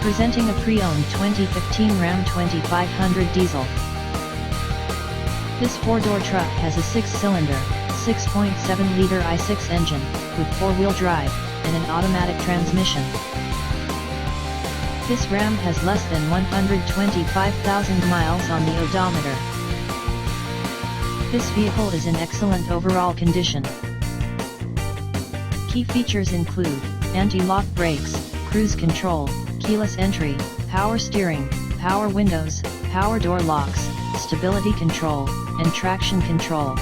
Presenting a pre-owned 2015 Ram 2500 diesel. This four-door truck has a six-cylinder, 6.7-liter i6 engine, with four-wheel drive, and an automatic transmission. This Ram has less than 125,000 miles on the odometer. This vehicle is in excellent overall condition. Key features include anti-lock brakes, cruise control, keyless entry, power steering, power windows, power door locks, stability control, and traction control.